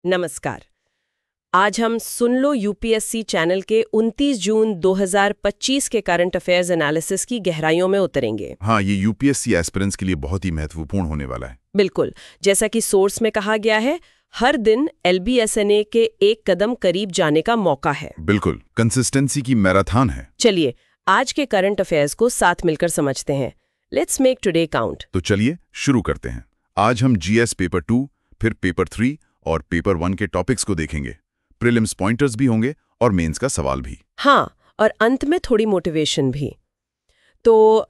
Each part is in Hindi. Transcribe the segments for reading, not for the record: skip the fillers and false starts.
नमस्कार। आज हम सुन लो यूपीएससी चैनल के 29 जून 2025 के करंट अफेयर्स एनालिसिस की गहराइयों में उतरेंगे। हाँ, ये यूपीएससी एस्पिरेंट्स के लिए बहुत ही महत्वपूर्ण होने वाला है। बिल्कुल, जैसा कि सोर्स में कहा गया है, हर दिन एलबीएसएनए के एक कदम करीब जाने का मौका है। बिल्कुल, कंसिस्टेंसी की मैराथन है। चलिए, आज के करंट अफेयर्स को साथ मिलकर समझते हैं। Let's make today count. तो चलिए शुरू करते हैं। आज हम जीएस पेपर 2, फिर पेपर 3 और पेपर 1 के टॉपिक्स को देखेंगे। प्रीलिम्स पॉइंटर्स भी होंगे और मेंस का सवाल भी। हाँ, और अंत में थोड़ी मोटिवेशन भी। तो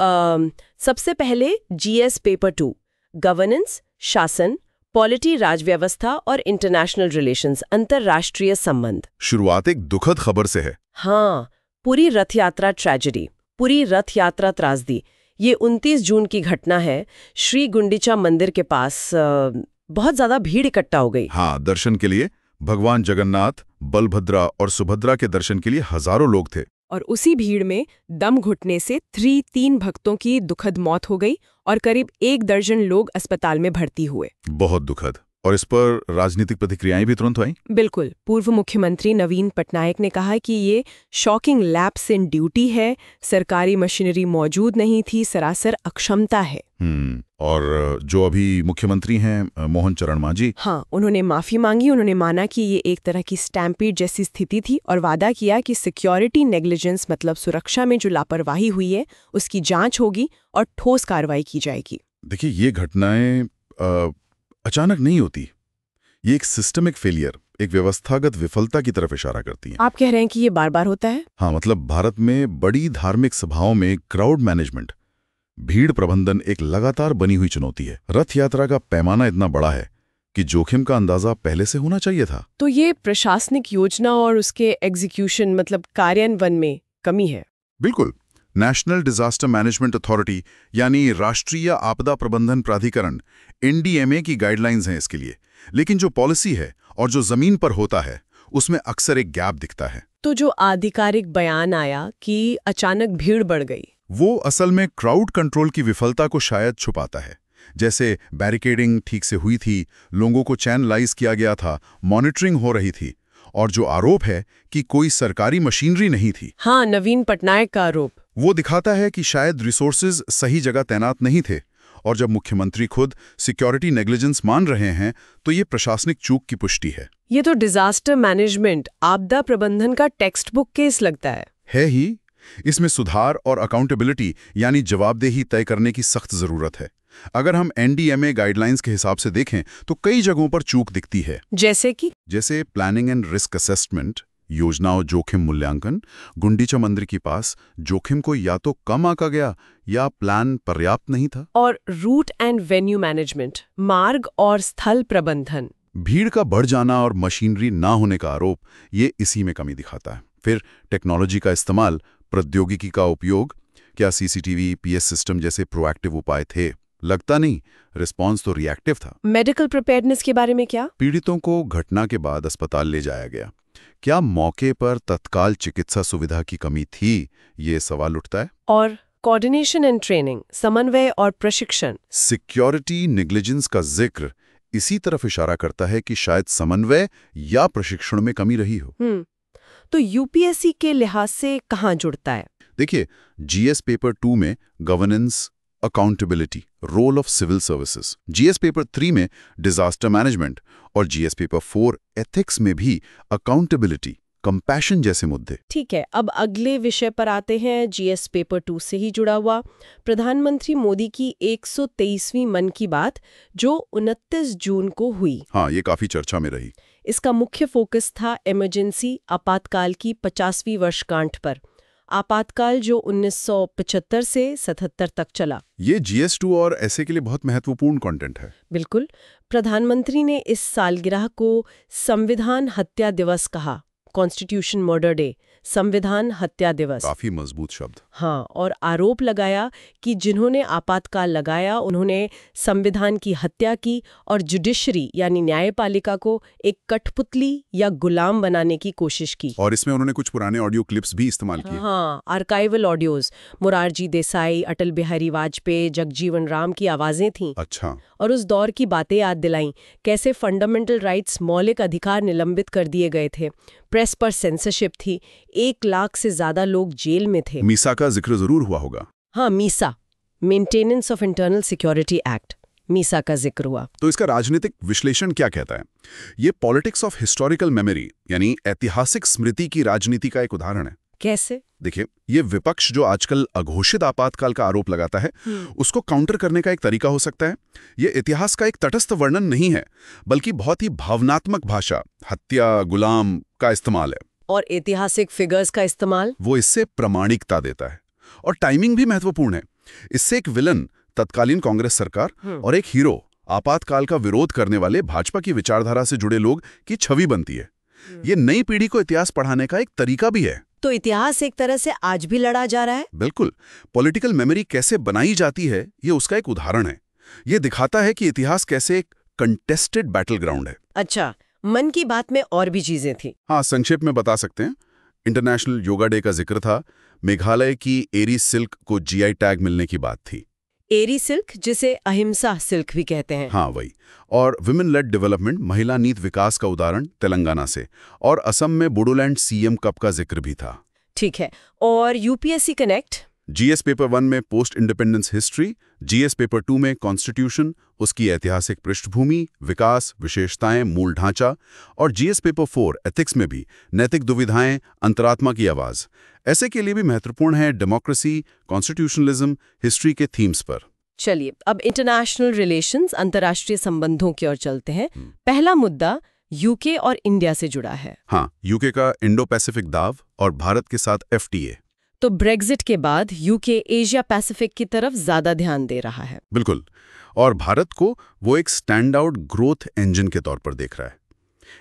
सबसे पहले जीएस पेपर 2, गवर्नेंस, शासन, पॉलिटी, राजव्यवस्था और इंटरनेशनल रिलेशंस, अंतर्राष्ट्रीय संबंध। शुरुआत एक दुखद खबर से है। हाँ, पूरी रथ यात्रा ट्रेजेडी, पूरी रथ यात्रा त्रासदी। ये 29 जून की घटना है। श्री गुंडीचा मंदिर के पास बहुत ज्यादा भीड़ इकट्ठा हो गई। हाँ, दर्शन के लिए भगवान जगन्नाथ, बलभद्रा और सुभद्रा के दर्शन के लिए हजारों लोग थे। और उसी भीड़ में दम घुटने से 3 भक्तों की दुखद मौत हो गई और करीब 1 दर्जन लोग अस्पताल में भर्ती हुए। बहुत दुखद। और इस पर राजनीतिक प्रतिक्रियाएं भी तुरंत आई। बिल्कुल, पूर्व मुख्यमंत्री नवीन पटनायक ने कहा कि ये शॉकिंग लैप्स इन ड्यूटी है, सरकारी मशीनरी मौजूद नहीं थी, सरासर अक्षमता है। और जो अभी मुख्यमंत्री हैं मोहन चरण मांझी, हाँ, उन्होंने माफी मांगी। उन्होंने माना कि ये एक तरह की स्टैम्पीड जैसी स्थिति थी और वादा किया कि सिक्योरिटी नेग्लिजेंस मतलब सुरक्षा में जो लापरवाही हुई है उसकी जांच होगी और ठोस कार्रवाई की जाएगी। देखिए ये घटनाएं अचानक नहीं होती। ये एक सिस्टमिक फेलियर, एक व्यवस्थागत विफलता की तरफ इशारा करती हैं। आप कह रहे हैं कि ये बार बार होता है? हाँ, मतलब भारत में बड़ी धार्मिक सभाओं में क्राउड मैनेजमेंट, भीड़ प्रबंधन एक लगातार बनी हुई चुनौती है। रथ यात्रा का पैमाना इतना बड़ा है कि जोखिम का अंदाजा पहले से होना चाहिए था। तो ये प्रशासनिक योजना और उसके एग्जीक्यूशन मतलब कार्यान्वयन में कमी है। बिल्कुल। नेशनल डिजास्टर मैनेजमेंट अथॉरिटी यानी राष्ट्रीय आपदा प्रबंधन प्राधिकरण एनडीएमए की गाइडलाइंस हैं इसके लिए, लेकिन जो पॉलिसी है और जो जमीन पर होता है उसमें अक्सर एक गैप दिखता है। तो जो आधिकारिक बयान आया कि अचानक भीड़ बढ़ गई, वो असल में क्राउड कंट्रोल की विफलता को शायद छुपाता है। जैसे बैरिकेडिंग ठीक से हुई थी, लोगों को चैनलाइज किया गया था, मॉनिटरिंग हो रही थी, और जो आरोप है कि कोई सरकारी मशीनरी नहीं थी। हाँ, नवीन पटनायक का आरोप। वो दिखाता है कि शायद रिसोर्सेज सही जगह तैनात नहीं थे। और जब मुख्यमंत्री खुद सिक्योरिटी नेग्लिजेंस मान रहे हैं तो ये प्रशासनिक चूक की पुष्टि है। ये तो डिजास्टर मैनेजमेंट, आपदा प्रबंधन का टेक्स्ट बुक केस लगता है ही। इसमें सुधार और अकाउंटेबिलिटी यानी जवाबदेही तय करने की सख्त जरूरत है। अगर हम एनडीएमए गाइडलाइंस के हिसाब से देखें तो कई जगहों पर चूक दिखती है। जैसे प्लानिंग एंड रिस्क असेसमेंट, योजना और जोखिम मूल्यांकन। गुंडीचा मंदिर के पास जोखिम को या तो कम आंका गया या प्लान पर्याप्त नहीं था। और रूट एंड वेन्यू मैनेजमेंट, मार्ग और स्थल प्रबंधन। भीड़ का बढ़ जाना और मशीनरी ना होने का आरोप, ये इसी में कमी दिखाता है। फिर टेक्नोलॉजी का इस्तेमाल, प्रौद्योगिकी का उपयोग। क्या सीसीटीवी, पीएस सिस्टम जैसे प्रोएक्टिव उपाय थे? लगता नहीं। रिस्पॉन्स तो रिएक्टिव था। मेडिकल प्रिपेयर्डनेस के बारे में क्या? पीड़ितों को घटना के बाद अस्पताल ले जाया गया। क्या मौके पर तत्काल चिकित्सा सुविधा की कमी थी? ये सवाल उठता है। और कोऑर्डिनेशन एंड ट्रेनिंग, समन्वय और प्रशिक्षण। सिक्योरिटी नेग्लिजेंस का जिक्र इसी तरफ इशारा करता है कि शायद समन्वय या प्रशिक्षण में कमी रही हो। तो यूपीएससी के लिहाज से कहाँ जुड़ता है? देखिए, जीएस पेपर 2 में governance, accountability, role of civil services, GS paper 3 में डिजास्टर मैनेजमेंट और जीएस पेपर 4 एथिक्स में भी अकाउंटेबिलिटी, कंपैशन जैसे मुद्दे। ठीक है, अब अगले विषय पर आते हैं। जीएस पेपर 2 से ही जुड़ा हुआ प्रधानमंत्री मोदी की 123वीं मन की बात जो 29 जून को हुई। हाँ, ये काफी चर्चा में रही। इसका मुख्य फोकस था इमरजेंसी आपातकाल की 50वीं वर्षगांठ पर। आपातकाल जो 1975 से 77 तक चला। ये जीएस2 और ऐसे के लिए बहुत महत्वपूर्ण कंटेंट है। बिल्कुल। प्रधानमंत्री ने इस सालगिरह को संविधान हत्या दिवस कहा, कॉन्स्टिट्यूशन मर्डर डे, संविधान हत्या दिवस। काफी मजबूत शब्द। हाँ, और आरोप लगाया कि जिन्होंने आपातकाल लगाया उन्होंने संविधान की हत्या की और जुडिशरी यानी न्यायपालिका को एक कठपुतली या गुलाम बनाने की कोशिश की। और इसमें उन्होंने कुछ पुराने ऑडियो क्लिप्स भी इस्तेमाल किए। हाँ, आर्काइवल ऑडियोज, मोरारजी देसाई, अटल बिहारी वाजपेयी, जगजीवन राम की आवाजें थीं। अच्छा। और उस दौर की बातें याद दिलाईं, कैसे फंडामेंटल राइट्स, मौलिक अधिकार निलंबित कर दिए गए थे, प्रेस पर सेंसरशिप थी, 1 लाख से ज्यादा लोग जेल में थे। मीसा का जिक्र जरूर हुआ होगा। हाँ, Misa, maintenance of internal security act, Misa का जिक्र हुआ। तो इसका राजनीतिक विश्लेषण क्या कहता है? ये पॉलिटिक्स ऑफ हिस्टोरिकल मेमोरी यानी ऐतिहासिक स्मृति की राजनीति का एक उदाहरण है। कैसे? देखिए, ये विपक्ष जो आजकल अघोषित आपातकाल का आरोप लगाता है, उसको काउंटर करने का एक तरीका हो सकता है। ये इतिहास का एक तटस्थ वर्णन नहीं है, बल्कि बहुत ही भावनात्मक भाषा, हत्या, गुलाम का इस्तेमाल है। और ऐतिहासिक फिगर्स का इस्तेमाल, वो इससे प्रामाणिकता देता है। और टाइमिंग भी महत्वपूर्ण है। इससे एक विलन, तत्कालीन कांग्रेस सरकार, और एक हीरो, आपातकाल का विरोध करने वाले भाजपा की विचारधारा से जुड़े लोग की छवि बनती है। ये नई पीढ़ी को इतिहास पढ़ाने का एक तरीका भी है। तो इतिहास एक तरह से आज भी लड़ा जा रहा है। बिल्कुल। पॉलिटिकल मेमोरी कैसे बनाई जाती है, ये उसका एक उदाहरण है। ये दिखाता है कि इतिहास कैसे एक कंटेस्टेड बैटल ग्राउंड है। अच्छा, मन की बात में और भी चीजें थी। हाँ, संक्षेप में बता सकते हैं। इंटरनेशनल योगा डे का जिक्र था। मेघालय की एरी सिल्क को जीआई टैग मिलने की बात थी। एरी सिल्क, जिसे अहिंसा सिल्क भी कहते हैं। हाँ, वही। और विमेन लेड डेवलपमेंट, महिला नीत विकास का उदाहरण तेलंगाना से। और असम में बोडोलैंड सीएम कप का जिक्र भी था। ठीक है। और यूपीएससी कनेक्ट, जीएस पेपर 1 में post independence history, GS paper 2 में कॉन्स्टिट्यूशन, उसकी ऐतिहासिक पृष्ठभूमि, विकास, विशेषताएं, मूल ढांचा, और जीएस पेपर 4 एथिक्स में भी नैतिक दुविधाएं, अंतरात्मा की आवाज। ऐसे के लिए भी महत्वपूर्ण है डेमोक्रेसी, कॉन्स्टिट्यूशनलिज्म, हिस्ट्री के थीम्स पर। चलिए अब इंटरनेशनल रिलेशंस, अंतर्राष्ट्रीय संबंधों की ओर चलते हैं। पहला मुद्दा यूके और इंडिया से जुड़ा है। हाँ, यूके का इंडो पैसिफिक दाव और भारत के साथ एफटीए। तो ब्रेग्जिट के बाद यूके एशिया पैसिफिक की तरफ ज्यादा ध्यान दे रहा है। बिल्कुल। और भारत को वो एक स्टैंड आउट ग्रोथ इंजन के तौर पर देख रहा है।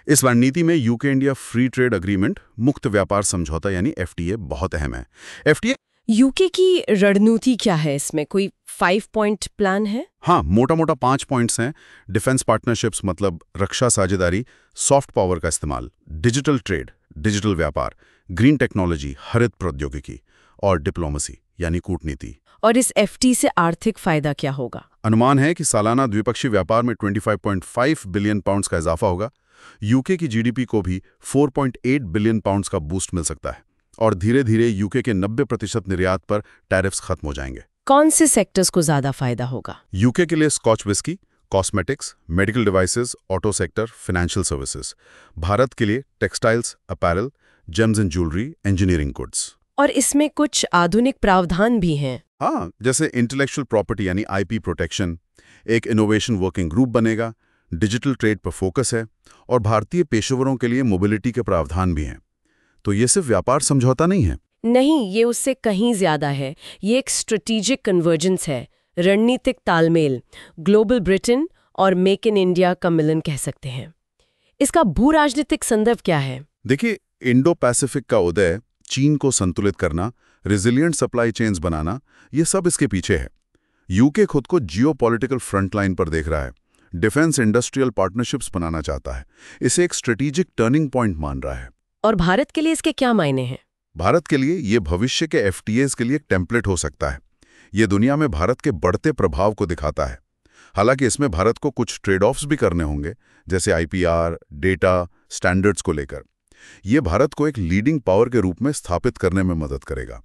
इस रणनीति में UK India free trade agreement, मुक्त व्यापार समझौता यानी एफटीए बहुत अहम है। एफटीए यूके की रणनीति क्या है? इसमें कोई 5 पॉइंट प्लान है? हाँ, मोटा मोटा 5 पॉइंट्स हैं। डिफेंस पार्टनरशिप्स मतलब रक्षा साझेदारी, सॉफ्ट पावर का इस्तेमाल, डिजिटल ट्रेड, डिजिटल व्यापार, ग्रीन टेक्नोलॉजी, हरित प्रौद्योगिकी, और डिप्लोमेसी यानी कूटनीति। और इस एफटी से आर्थिक फायदा क्या होगा? अनुमान है कि सालाना द्विपक्षीय व्यापार में 25.5 बिलियन पाउंड्स का इजाफा होगा। यूके की जीडीपी को भी 4.8 बिलियन पाउंड्स का बूस्ट मिल सकता है। और धीरे धीरे यूके के 90% निर्यात पर टैरिफ्स खत्म हो जाएंगे। कौन से सेक्टर्स को ज्यादा फायदा होगा? यूके के लिए scotch whisky, cosmetics, medical devices, auto sector, financial services. Bharat के लिए textiles, apparel, gems and jewellery, engineering goods. और इसमें कुछ आधुनिक प्रावधान भी हैं। हाँ, जैसे इंटेलेक्चुअल प्रॉपर्टी यानी आईपी प्रोटेक्शन, एक इनोवेशन वर्किंग ग्रुप बनेगा, डिजिटल ट्रेड पर फोकस है, और भारतीय पेशेवरों के लिए मोबिलिटी के प्रावधान भी हैं। तो ये सिर्फ व्यापार समझौता नहीं है। नहीं, ये उससे कहीं ज्यादा है। ये एक स्ट्रेटेजिक कन्वर्जेंस है, रणनीतिक तालमेल, ग्लोबल ब्रिटेन और मेक इन इंडिया का मिलन कह सकते हैं। इसका भू राजनीतिक संदर्भ क्या है? देखिए, इंडो पैसिफिक का उदय, चीन को संतुलित करना, रेजिलिएंट सप्लाई चेन्स बनाना, ये सब इसके पीछे है। यूके खुद को जियोपॉलिटिकल फ्रंटलाइन पर देख रहा है, डिफेंस इंडस्ट्रियल पार्टनरशिप्स बनाना चाहता है, इसे एक स्ट्रेटेजिक टर्निंग पॉइंट मान रहा है। और भारत के लिए इसके क्या मायने हैं? भारत के लिए ये भविष्य के एफटीएस के लिए एक टेम्पलेट हो सकता है। ये दुनिया में भारत के बढ़ते प्रभाव को दिखाता है। हालांकि इसमें भारत को कुछ ट्रेड ऑफ्स भी करने होंगे, जैसे आईपीआर, डेटा, स्टैंडर्ड्स को लेकर। ये भारत को एक लीडिंग पावर के रूप में स्थापित करने में मदद करेगा।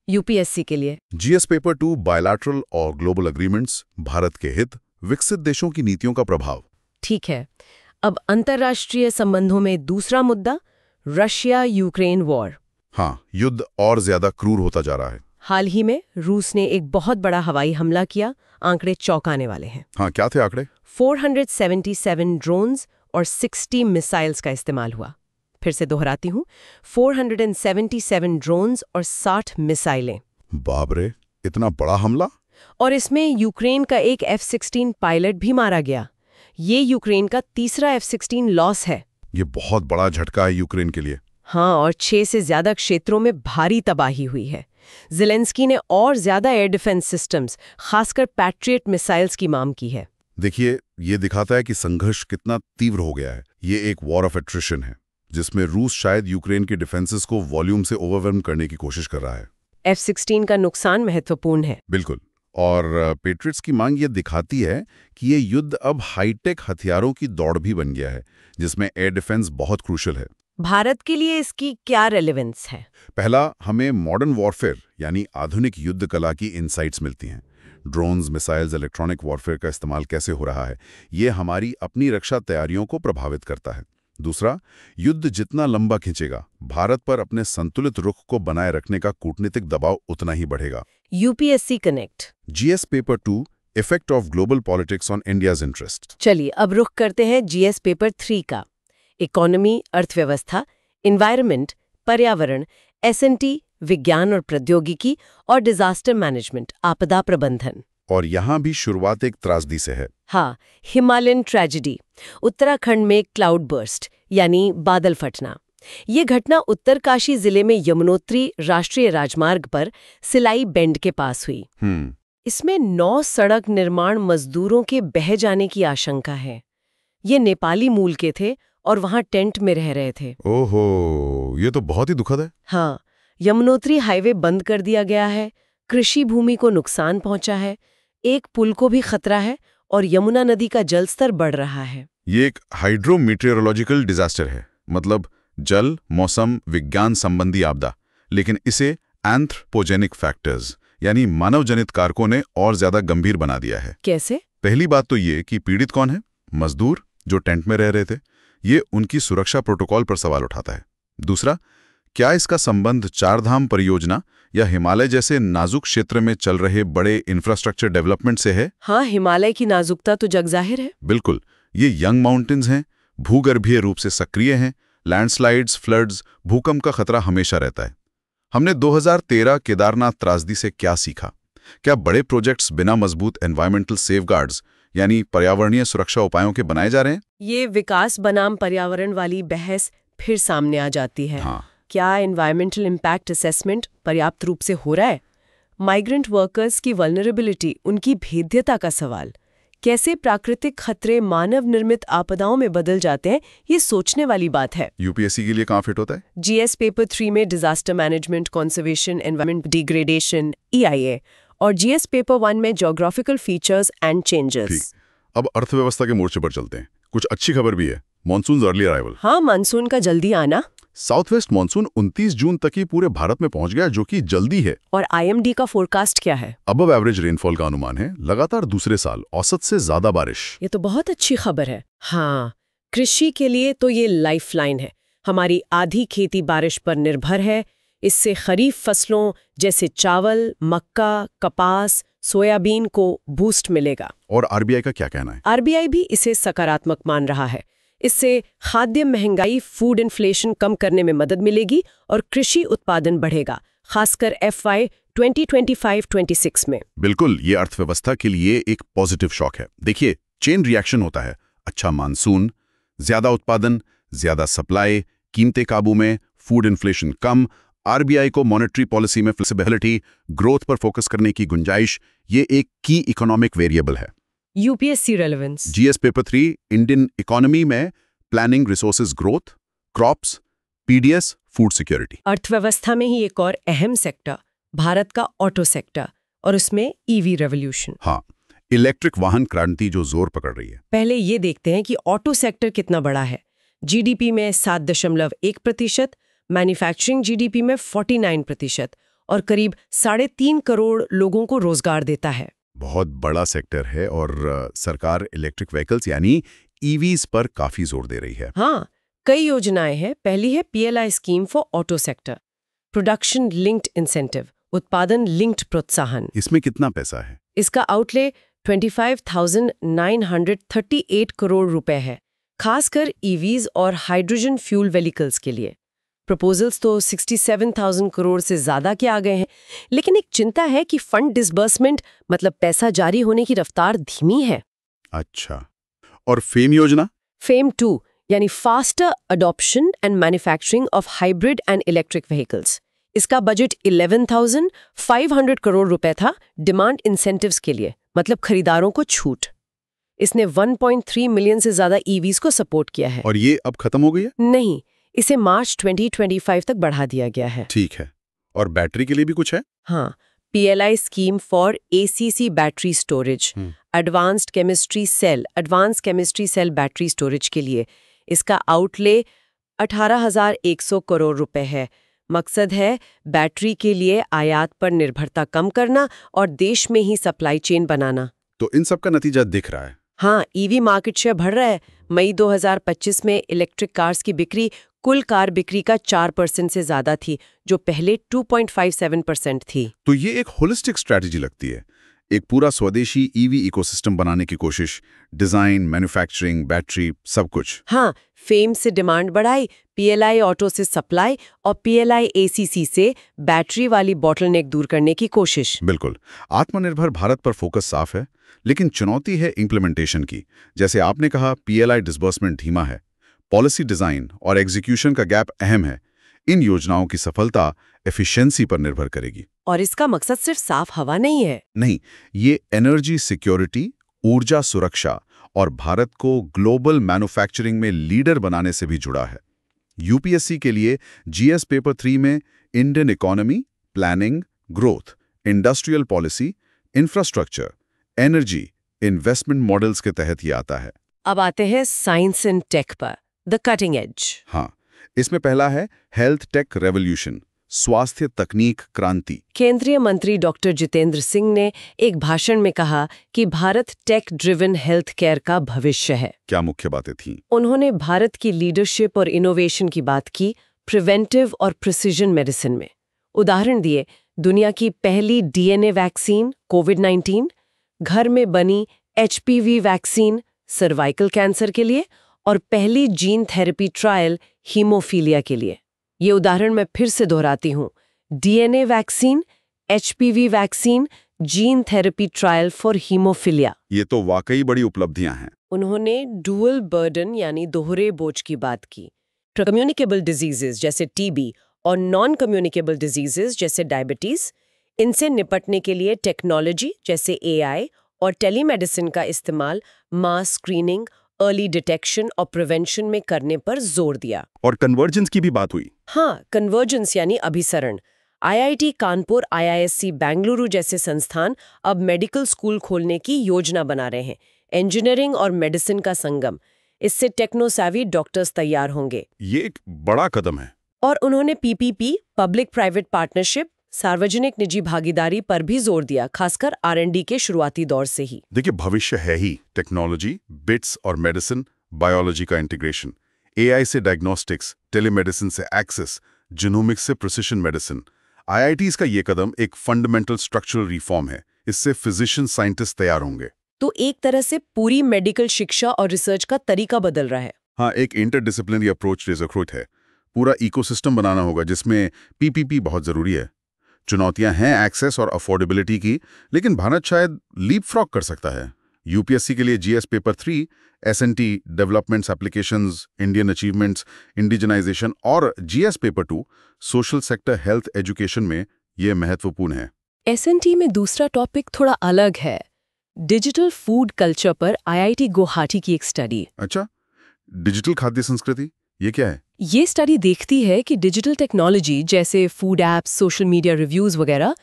यूपीएससी के लिए जीएस पेपर 2 बायलैटरल और ग्लोबल एग्रीमेंट्स, भारत के हित, विकसित देशों की नीतियों का प्रभाव। ठीक है। अब अंतर्राष्ट्रीय संबंधों में दूसरा मुद्दा, रशिया यूक्रेन वॉर। हाँ, युद्ध और ज्यादा क्रूर होता जा रहा है। हाल ही में रूस ने एक बहुत बड़ा हवाई हमला किया। आंकड़े चौंकाने वाले हैं। हाँ, क्या थे आंकड़े? 477 ड्रोन्स और 60 मिसाइल्स का इस्तेमाल हुआ। फिर से दोहराती हूँ, 477 ड्रोन्स और 60 मिसाइलें। बाप रे, इतना बड़ा हमला! और इसमें यूक्रेन का एक F-16 पायलट भी मारा गया। ये यूक्रेन का तीसरा F-16 लॉस है। ये बहुत बड़ा झटका है यूक्रेन के लिए। हाँ, और 6 से ज्यादा क्षेत्रों में भारी तबाही हुई है। ज़ेलेंस्की ने और ज्यादा एयर डिफेंस सिस्टम्स, खासकर पैट्रियट मिसाइल्स की मांग की है। देखिए, ये दिखाता है कि संघर्ष कितना तीव्र हो गया है। ये एक वॉर ऑफ एट्रिशन है, जिसमें रूस शायद यूक्रेन के डिफेंसेस को वॉल्यूम से ओवरवेल्म करने की कोशिश कर रहा है। F-16 का नुकसान महत्वपूर्ण है। बिल्कुल। और पेट्रियट्स की मांग ये दिखाती है कि ये युद्ध अब हाईटेक हथियारों की दौड़ भी बन गया है, जिसमें एयर डिफेंस बहुत क्रूशल है। भारत के लिए इसकी क्या रेलेवेंस है? पहला, हमें मॉडर्न वॉरफेयर यानी आधुनिक युद्ध कला की इनसाइट्स मिलती हैं। ड्रोन्स, मिसाइल्स, इलेक्ट्रॉनिक वॉरफेयर का इस्तेमाल कैसे हो रहा है, ये हमारी अपनी रक्षा तैयारियों को प्रभावित करता है। दूसरा, युद्ध जितना लंबा खिंचेगा, भारत पर अपने संतुलित रुख को बनाए रखने का कूटनीतिक दबाव उतना ही बढ़ेगा। UPSC connect. GS paper 2, effect of global politics on India's interest. चलिए अब रुख करते हैं GS पेपर 3 का। इकोनॉमी, अर्थव्यवस्था, एनवायरनमेंट, पर्यावरण, S&T, विज्ञान और प्रौद्योगिकी, और डिजास्टर मैनेजमेंट, आपदा प्रबंधन। और यहाँ भी शुरुआत एक त्रासदी से है। हाँ, हिमालयन ट्रेजेडी, उत्तराखंड में क्लाउड बर्स्ट यानी बादल फटना। ये घटना उत्तरकाशी जिले में यमुनोत्री राष्ट्रीय राजमार्ग पर सिलाई बेंड के पास हुई। इसमें 9 सड़क निर्माण मजदूरों के बह जाने की आशंका है। ये नेपाली मूल के थे और वहां टेंट में रह रहे थे। ओहो, ये तो बहुत ही दुखद है। हाँ, यमुनोत्री हाईवे बंद कर दिया गया है, कृषि भूमि को नुकसान पहुंचा है, एक पुल को भी खतरा है और यमुना नदी का जलस्तर बढ़ रहा है। ये एक हाइड्रोमीटेरोलॉजिकल डिजास्टर है, मतलब जल, मौसम, विज्ञान संबंधी आपदा। लेकिन इसे एंथ्रोपोजेनिक फैक्टर्स यानी मानव जनित कारकों ने और ज्यादा गंभीर बना दिया है। कैसे? पहली बात तो ये कि पीड़ित कौन है? मजदूर जो टेंट में रह रहे थे। ये उनकी सुरक्षा प्रोटोकॉल पर सवाल उठाता है। दूसरा, क्या इसका संबंध चारधाम परियोजना या हिमालय जैसे नाजुक क्षेत्र में चल रहे बड़े इंफ्रास्ट्रक्चर डेवलपमेंट से है? हाँ, हिमालय की नाजुकता तो जगजाहिर है। बिल्कुल। ये यंग माउंटेन्स हैं, भूगर्भीय रूप से सक्रिय हैं, लैंडस्लाइड्स, फ्लड्स, भूकंप का खतरा हमेशा रहता है। हमने 2013 केदारनाथ त्रासदी से क्या सीखा? क्या बड़े प्रोजेक्ट्स बिना मजबूत एनवायरमेंटल सेफगार्ड्स यानी पर्यावरणीय सुरक्षा उपायों के बनाए जा रहे हैं? ये विकास बनाम पर्यावरण वाली बहस फिर सामने आ जाती है। हाँ। क्या एनवायरमेंटल इम्पैक्ट असेसमेंट पर्याप्त रूप से हो रहा है? माइग्रेंट वर्कर्स की वल्नरेबिलिटी, उनकी भेद्यता का सवाल, कैसे प्राकृतिक खतरे मानव निर्मित आपदाओं में बदल जाते हैं, ये सोचने वाली बात है। यूपीएससी के लिए कहाँ फिट होता है? GS पेपर 3 में disaster management, conservation, environment degradation, EIA, और GS पेपर 1 में ज्योग्राफिकल फीचर्स एंड चेंजेस। अब अर्थव्यवस्था के मोर्चे पर चलते हैं। कुछ अच्छी खबर भी है, मॉनसून अर्ली अराइवल। हाँ, मानसून का जल्दी आना। साउथ वेस्ट मानसून 29 जून तक ही पूरे भारत में पहुंच गया, जो कि जल्दी है। और IMD का फोरकास्ट क्या है? अबव एवरेज रेनफॉल का अनुमान है, लगातार दूसरे साल औसत से ज्यादा बारिश। ये तो बहुत अच्छी खबर है। हाँ, कृषि के लिए तो ये लाइफलाइन है। हमारी आधी खेती बारिश पर निर्भर है। इससे खरीफ फसलों जैसे चावल, मक्का, कपास, सोयाबीन को बूस्ट मिलेगा। और RBI का क्या कहना है? RBI भी इसे सकारात्मक मान रहा है। इससे खाद्य महंगाई, फूड इन्फ्लेशन कम करने में मदद मिलेगी और कृषि उत्पादन बढ़ेगा, खासकर FY 2025-26 में। बिल्कुल, ये अर्थव्यवस्था के लिए एक पॉजिटिव शॉक है। देखिए, चेन रिएक्शन होता है। अच्छा मानसून, ज्यादा उत्पादन, ज्यादा सप्लाई, कीमतें काबू में, फूड इन्फ्लेशन कम, RBI को मॉनेटरी पॉलिसी में फ्लेक्सिबिलिटी, ग्रोथ पर फोकस करने की गुंजाइश, ये एक की इकोनॉमिक वेरिएबल है। UPSC relevance. GS paper 3 Indian economy में planning, resources growth, crops, PDS, food security. अर्थव्यवस्था में ही एक और अहम सेक्टर भारत का ऑटो सेक्टर, और उसमें EV रेवोल्यूशन। हाँ, इलेक्ट्रिक वाहन क्रांति जो जोर पकड़ रही है। पहले ये देखते हैं कि ऑटो सेक्टर कितना बड़ा है। GDP में 7.1%, मैन्युफैक्चरिंग GDP में 49% और करीब 3.5 करोड़ लोगों को रोजगार देता है। बहुत बड़ा सेक्टर है और सरकार इलेक्ट्रिक व्हीकल्स यानी EVs पर काफी जोर दे रही है। हाँ, कई योजनाएं हैं। पहली है PLI scheme for auto sector, production linked incentive, उत्पादन लिंक्ड प्रोत्साहन। इसमें कितना पैसा है? इसका आउटले 25,938 करोड़ रुपए है, खासकर EVs और हाइड्रोजन फ्यूल व्हीकल्स के लिए। प्रपोजल्स तो 67,000 करोड़ से ज्यादा के आ गए हैं, लेकिन एक चिंता है कि फंड डिसबर्समेंट, मतलब पैसा जारी होने की रफ्तार धीमी है। अच्छा, और फेम योजना? फेम 2 यानी faster adoption and manufacturing of hybrid and electric vehicles. इसका बजट 11,500 करोड़ रुपए था डिमांड इंसेंटिव्स के लिए, मतलब खरीदारों को छूट। इसने 1.3 मिलियन से ज्यादा ईवीज को सपोर्ट किया है। और ये अब खत्म हो गई है? नहीं, इसे मार्च 2025 तक बढ़ा दिया गया है। ठीक है। और बैटरी के लिए भी कुछ है? हाँ, PLI scheme for ACC battery storage, advanced chemistry cell battery storage के लिए इसका आउटले 18,100 करोड़ रुपए है। मकसद है बैटरी के लिए आयात पर निर्भरता कम करना और देश में ही सप्लाई चेन बनाना। तो इन सब का नतीजा दिख रहा है। हाँ, ईवी मार्केट शेयर बढ़ रहा है। मई 2025 में इलेक्ट्रिक कार्स की बिक्री कुल कार बिक्री का 4% से ज्यादा थी, जो पहले 2.57% थी। तो ये एक होलिस्टिक स्ट्रैटेजी लगती है, एक पूरा स्वदेशी ईवी इकोसिस्टम बनाने की कोशिश, डिजाइन, मैन्युफैक्चरिंग, बैटरी, सब कुछ। हाँ, फेम से डिमांड बढ़ाई, PLI ऑटो से सप्लाई और PLI ACC से बैटरी वाली बॉटलनेक दूर करने की कोशिश। बिल्कुल। आत्मनिर्भर भारत पर फोकस साफ है, लेकिन चुनौती है इम्प्लीमेंटेशन की। जैसे आपने कहा, PLI डिसबर्समेंट धीमा है, पॉलिसी डिजाइन और एग्जीक्यूशन का गैप अहम है। इन योजनाओं की सफलता एफिशिएंसी पर निर्भर करेगी। और इसका मकसद सिर्फ साफ हवा नहीं है। नहीं, ये एनर्जी सिक्योरिटी, ऊर्जा सुरक्षा और भारत को ग्लोबल मैन्युफैक्चरिंग में लीडर बनाने से भी जुड़ा है। यूपीएससी के लिए GS पेपर 3 में Indian economy, planning, growth, industrial policy, infrastructure, energy, investment models के तहत ये आता है। अब आते हैं साइंस एंड टेक पर, द कटिंग एज। हाँ, इसमें पहला है हेल्थ टेक रेवोल्यूशन, स्वास्थ्य तकनीक क्रांति। केंद्रीय मंत्री डॉक्टर जितेंद्र सिंह ने एक भाषण में कहा कि Bharat tech driven health care का भविष्य है। क्या मुख्य बातें थीं? उन्होंने भारत की लीडरशिप और इनोवेशन की बात की, प्रिवेंटिव और प्रिसिजन मेडिसिन में। उदाहरण दिए, दुनिया की पहली DNA वैक्सीन कोविड-19, घर में बनी HPV वैक्सीन सर्वाइकल कैंसर के लिए और पहली जीन थेरेपी ट्रायल हीमोफीलिया के लिए। ये उदाहरण मैं फिर से दोहराती हूँ, DNA vaccine, HPV vaccine, gene therapy trial for haemophilia. ये तो वाकई बड़ी उपलब्धियां हैं। उन्होंने डुअल बर्डन यानी दोहरे बोझ की बात की। कम्युनिकेबल डिजीजेस जैसे TB और नॉन कम्युनिकेबल डिजीजेस जैसे डायबिटीज, इनसे निपटने के लिए टेक्नोलॉजी जैसे AI और टेलीमेडिसिन का इस्तेमाल मास स्क्रीनिंग, अर्ली डिटेक्शन और प्रिवेंशन में करने पर जोर दिया। और कन्वर्जेंस की भी बात हुई। हाँ, कन्वर्जेंस यानी अभिसरण। IIT कानपुर, IISc बेंगलुरु जैसे संस्थान अब मेडिकल स्कूल खोलने की योजना बना रहे हैं। इंजीनियरिंग और मेडिसिन का संगम, इससे टेक्नोसैवी डॉक्टर्स तैयार होंगे। ये एक बड़ा कदम है। और उन्होंने PPP, पब्लिक प्राइवेट पार्टनरशिप, सार्वजनिक निजी भागीदारी पर भी जोर दिया, खासकर R&D के शुरुआती दौर से ही। देखिए, भविष्य है ही टेक्नोलॉजी, बिट्स और मेडिसिन, बायोलॉजी का इंटीग्रेशन, AI से डायग्नोस्टिक्स, टेलीमेडिसिन से एक्सेस, जीनोमिक्स से प्रिसिशन मेडिसिन। IITs का ये कदम एक फंडामेंटल स्ट्रक्चरल रिफॉर्म है। इससे फिजिशियन साइंटिस्ट तैयार होंगे। तो एक तरह से पूरी मेडिकल शिक्षा और रिसर्च का तरीका बदल रहा है। हाँ, एक इंटरडिसिप्लिनरी अप्रोच रिजक्रूट है। पूरा इकोसिस्टम बनाना होगा जिसमें PPP बहुत जरूरी है। चुनौतियां हैं एक्सेस और अफोर्डेबिलिटी की, लेकिन भारत शायद लीप फ्रॉग कर सकता है। यूपीएससी के लिए GS paper 3, SNT, developments applications, Indian achievements, indigenisation और GS paper 2, social sector health education में ये महत्वपूर्ण है। SNT में दूसरा टॉपिक थोड़ा अलग है, डिजिटल फूड कल्चर पर IIT गुवाहाटी की एक स्टडी। अच्छा, डिजिटल खाद्य संस्कृति, ये क्या है? ये स्टडी देखती है कि डिजिटल टेक्नोलॉजी जैसे food apps, social media reviews वगैरह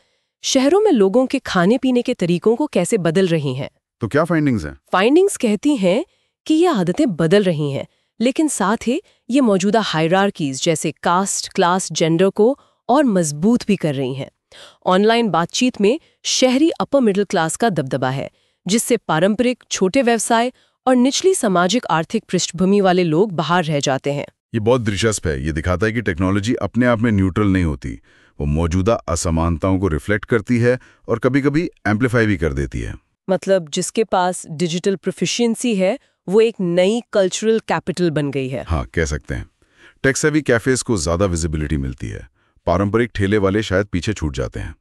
शहरों में लोगों के खाने पीने के तरीकों को कैसे बदल रही हैं। तो क्या फाइंडिंग्स हैं? फाइंडिंग्स कहती हैं कि ये आदतें बदल रही हैं, लेकिन साथ ही ये मौजूदा हायरार्कीज जैसे कास्ट, क्लास, जेंडर को और मजबूत भी कर रही हैं। ऑनलाइन बातचीत में शहरी अपर मिडिल क्लास का दबदबा है, जिससे पारंपरिक छोटे व्यवसाय और निचली सामाजिक आर्थिक पृष्ठभूमि वाले लोग बाहर रह जाते हैं। ये बहुत दिलचस्प है। ये दिखाता है कि टेक्नोलॉजी अपने आप में न्यूट्रल नहीं होती, वो मौजूदा असमानताओं को रिफ्लेक्ट करती है और कभी-कभी एम्पलीफाई भी कर देती है। मतलब जिसके पास डिजिटल प्रोफिशिएंसी है वो एक नई कल्चरल कैपिटल बन गई है। हाँ, कह सकते हैं। टेक सेवी कैफेज को ज्यादा विजिबिलिटी मिलती है, पारंपरिक ठेले वाले शायद पीछे छूट जाते हैं।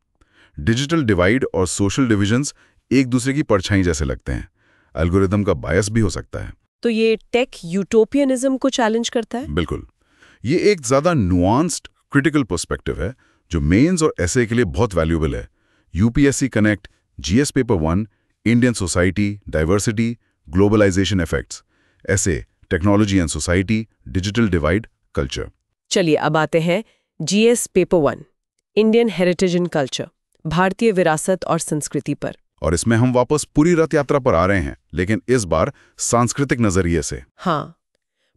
डिजिटल डिवाइड और सोशल डिविजन्स एक दूसरे की परछाई जैसे लगते हैं। एल्गोरिदम का बायस भी हो सकता है। तो ये टेक यूटोपियनिज्म को चैलेंज करता है? बिल्कुल। ये एक ज़्यादा नुआंस्ड क्रिटिकल पर्सपेक्टिव है जो मेंस और एसए के लिए बहुत वैल्यूएबल है। UPSC connect, GS paper 1, Indian society, diversity, globalization effects, एसए, technology and society, digital divide, culture. चलिए अब आते हैं GS paper 1, Indian heritage and culture, भारतीय विरासत और संस्कृति पर। और इसमें हम वापस पूरी रथ यात्रा पर आ रहे हैं, लेकिन इस बार सांस्कृतिक नजरिए से। हाँ,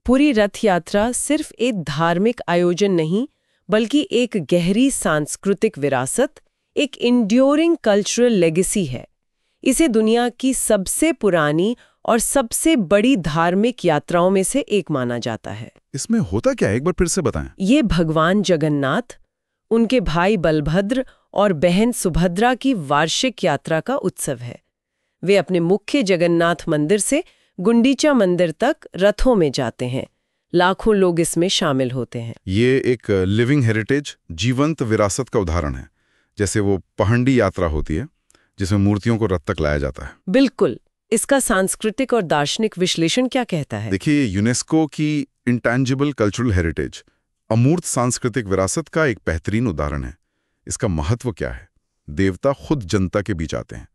पूरी रथ यात्रा सिर्फ एक धार्मिक आयोजन नहीं, बल्कि एक गहरी सांस्कृतिक विरासत, एक इंड्योरिंग कल्चरल लेगेसी है। इसे दुनिया की सबसे पुरानी और सबसे बड़ी धार्मिक यात्राओं में से एक माना जाता है। इसमें होता क्या है, एक बार फिर से बताएं। ये भगवान जगन्नाथ, उनके भाई बलभद्र और बहन सुभद्रा की वार्षिक यात्रा का उत्सव है। वे अपने मुख्य जगन्नाथ मंदिर से गुंडीचा मंदिर तक रथों में जाते हैं। लाखों लोग इसमें शामिल होते हैं। ये एक लिविंग हेरिटेज, जीवंत विरासत का उदाहरण है। जैसे वो पहंडी यात्रा होती है जिसमें मूर्तियों को रथ तक लाया जाता है। बिल्कुल। इसका सांस्कृतिक और दार्शनिक विश्लेषण क्या कहता है? देखिए, यूनेस्को की इंटैंजिबल कल्चरल हेरिटेज, अमूर्त सांस्कृतिक विरासत का एक बेहतरीन उदाहरण है। इसका महत्व क्या है? देवता खुद जनता के बीच आते हैं।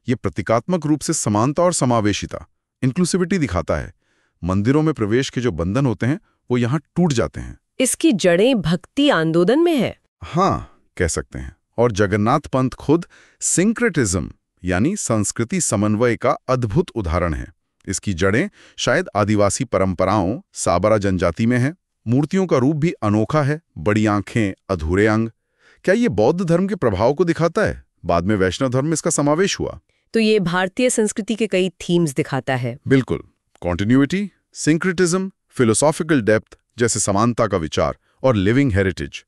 ये प्रतीकात्मक रूप से समानता और समावेशिता, इंक्लूसिविटी दिखाता है। मंदिरों में प्रवेश के जो बंधन होते हैं वो यहाँ टूट जाते हैं। इसकी जड़ें भक्ति आंदोलन में है। हाँ, कह सकते हैं। और जगन्नाथ पंथ खुद सिंक्रेटिज्म यानी संस्कृति समन्वय का अद्भुत उदाहरण है। इसकी जड़ें शायद आदिवासी परंपराओं, साबरा जनजाति में है। मूर्तियों का रूप भी अनोखा है, बड़ी आंखें, अधूरे अंग। क्या ये बौद्ध धर्म के प्रभाव को दिखाता है? बाद में वैष्णव धर्म में इसका समावेश हुआ। तो ये भारतीय संस्कृति के कई थीम्स दिखाता है। बिल्कुल। कॉन्टिन्यूटी, सिंक्रेटिज्म, फिलोसॉफिकल डेप्थ जैसे समानता का विचार और लिविंग हेरिटेज।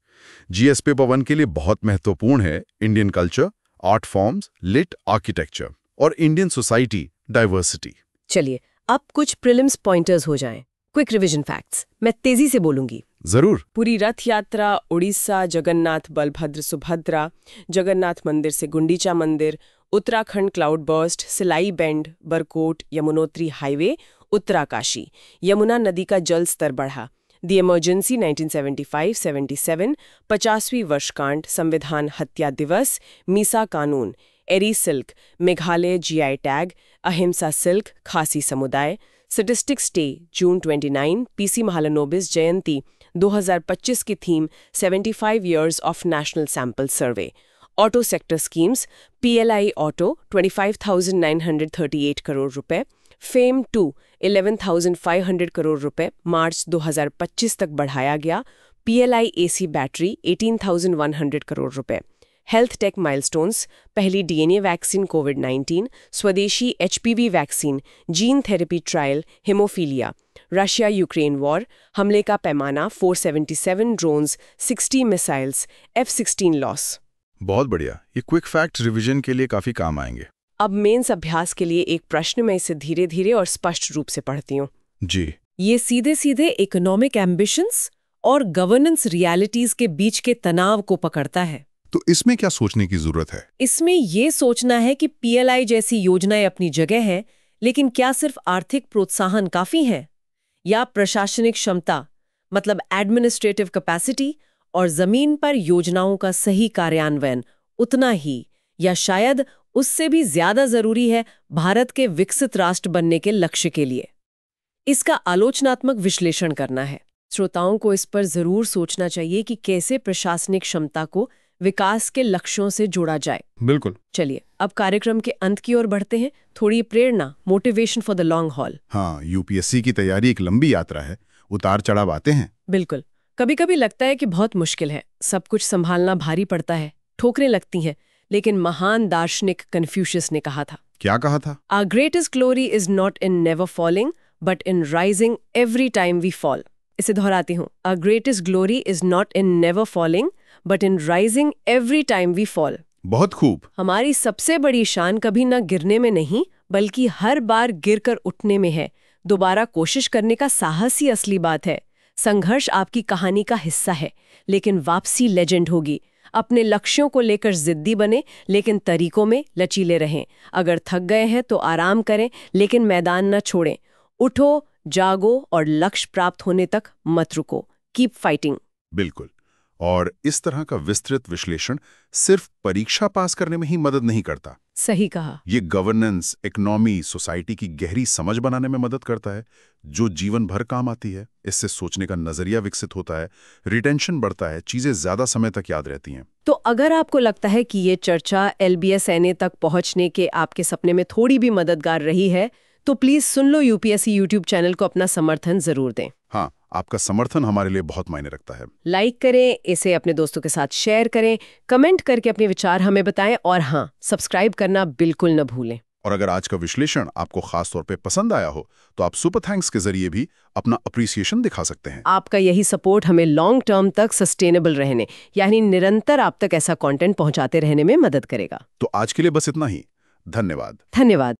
जीएस पेपर 1 के लिए बहुत महत्वपूर्ण है Indian culture, art forms, lit architecture और इंडियन सोसाइटी, डाइवर्सिटी। चलिए अब कुछ प्रीलिम्स पॉइंटर्स हो जाएं। क्विक रिवीजन फैक्ट्स मैं तेजी से बोलूंगी। जरूर। पूरी रथ यात्रा, उड़ीसा, जगन्नाथ बलभद्र सुभद्रा, जगन्नाथ मंदिर से गुंडीचा मंदिर, उत्तराखंड क्लाउड बर्स्ट, सिलाई बेंड, बरकोट, यमुनोत्री हाईवे, उत्तराकाशी, यमुना नदी का जल स्तर बढ़ा, दी इमरजेंसी 1975-77, 50वीं वर्षगांठ, संविधान हत्या दिवस, मीसा कानून, एरी सिल्क, मेघालय जीआई टैग, अहिंसा सिल्क, खासी समुदाय, स्टैटिस्टिक्स डे जून 29, पीसी महालनोबिस जयंती, 2025 की theme 75 years of national sample survey, auto sector schemes, PLI auto 25,938 crore रुपए, फेम 2 11,500 करोड़ रुपए मार्च 2025 तक बढ़ाया गया, पीएलआई एसी बैटरी 18,100 करोड़ रुपए, हेल्थ टेक माइलस्टोन्स, पहली डीएनए वैक्सीन कोविड-19, स्वदेशी HPV vaccine, gene therapy trial, haemophilia, Russia Ukraine war, हमले का पैमाना 477 ड्रोन्स, 60 मिसाइल्स, F-16 लॉस। बहुत बढ़िया। ये क्विक फैक्ट रिवीजन के लिए काफी काम आएंगे। अब मेंस अभ्यास के लिए एक प्रश्न मैं इसे धीरे धीरे और स्पष्ट रूप से पढ़ती हूँ। जी। ये सीधे सीधे इकोनॉमिक एम्बिशंस और गवर्नेंस रियलिटीज के बीच के तनाव को पकड़ता है। तो इसमें क्या सोचने की जरूरत है? इसमें ये सोचना है कि पीएलआई जैसी योजनाएं अपनी जगह है, लेकिन क्या सिर्फ आर्थिक प्रोत्साहन काफी है, या प्रशासनिक क्षमता मतलब एडमिनिस्ट्रेटिव कैपेसिटी और जमीन पर योजनाओं का सही कार्यान्वयन उतना ही, या शायद उससे भी ज्यादा जरूरी है भारत के विकसित राष्ट्र बनने के लक्ष्य के लिए। इसका आलोचनात्मक विश्लेषण करना है। श्रोताओं को इस पर जरूर सोचना चाहिए कि कैसे प्रशासनिक क्षमता को विकास के लक्ष्यों से जोड़ा जाए। बिल्कुल। चलिए अब कार्यक्रम के अंत की ओर बढ़ते हैं। थोड़ी प्रेरणा, motivation for the long haul. हाँ, यूपीएससी की तैयारी एक लंबी यात्रा है, उतार चढ़ाव आते हैं। बिल्कुल। कभी कभी लगता है कि बहुत मुश्किल है, सब कुछ संभालना भारी पड़ता है, ठोकरें लगती हैं, लेकिन महान दार्शनिक कन्फ्यूशियस ने कहा था। क्या कहा था? Our greatest glory is not in never falling, but in rising every time we fall. इसे दोहराती हूँ। Our greatest glory is not in never falling, but in rising every time we fall. बहुत खूब। हमारी सबसे बड़ी शान कभी न गिरने में नहीं, बल्कि हर बार गिरकर उठने में है। दोबारा कोशिश करने का साहस ही असली बात है। संघर्ष आपकी कहानी का हिस्सा है, लेकिन वापसी लेजेंड होगी। अपने लक्ष्यों को लेकर जिद्दी बने, लेकिन तरीकों में लचीले रहें। अगर थक गए हैं तो आराम करें, लेकिन मैदान न छोड़ें। उठो, जागो और लक्ष्य प्राप्त होने तक मत रुको। Keep fighting. बिल्कुल। और इस तरह का विस्तृत विश्लेषण सिर्फ परीक्षा पास करने में ही मदद नहीं करता। सही कहा। ये गवर्नेंस, इकोनॉमी, सोसाइटी की गहरी समझ बनाने में मदद करता है, जो जीवन भर काम आती है। इससे सोचने का नजरिया विकसित होता है, रिटेंशन बढ़ता है, चीजें ज्यादा समय तक याद रहती हैं। तो अगर आपको लगता है कि ये चर्चा LBS-NA तक पहुंचने के आपके सपने में थोड़ी भी मददगार रही है, तो please soon low UPSC YouTube channel को अपना समर्थन जरूर दें। हाँ, आपका समर्थन हमारे लिए बहुत मायने रखता है। लाइक करें, इसे अपने दोस्तों के साथ शेयर करें, कमेंट करके अपने विचार हमें बताएं और हाँ, सब्सक्राइब करना बिल्कुल न भूलें। और अगर आज का विश्लेषण आपको खास तौर पे पसंद आया हो, तो आप सुपर थैंक्स के जरिए भी अपना अप्रिसिएशन दिखा सकते हैं। आपका यही सपोर्ट हमें लॉन्ग टर्म तक सस्टेनेबल रहने, यानी निरंतर आप तक ऐसा कंटेंट पहुंचाते रहने में मदद करेगा। तो आज के लिए बस इतना ही। धन्यवाद। धन्यवाद।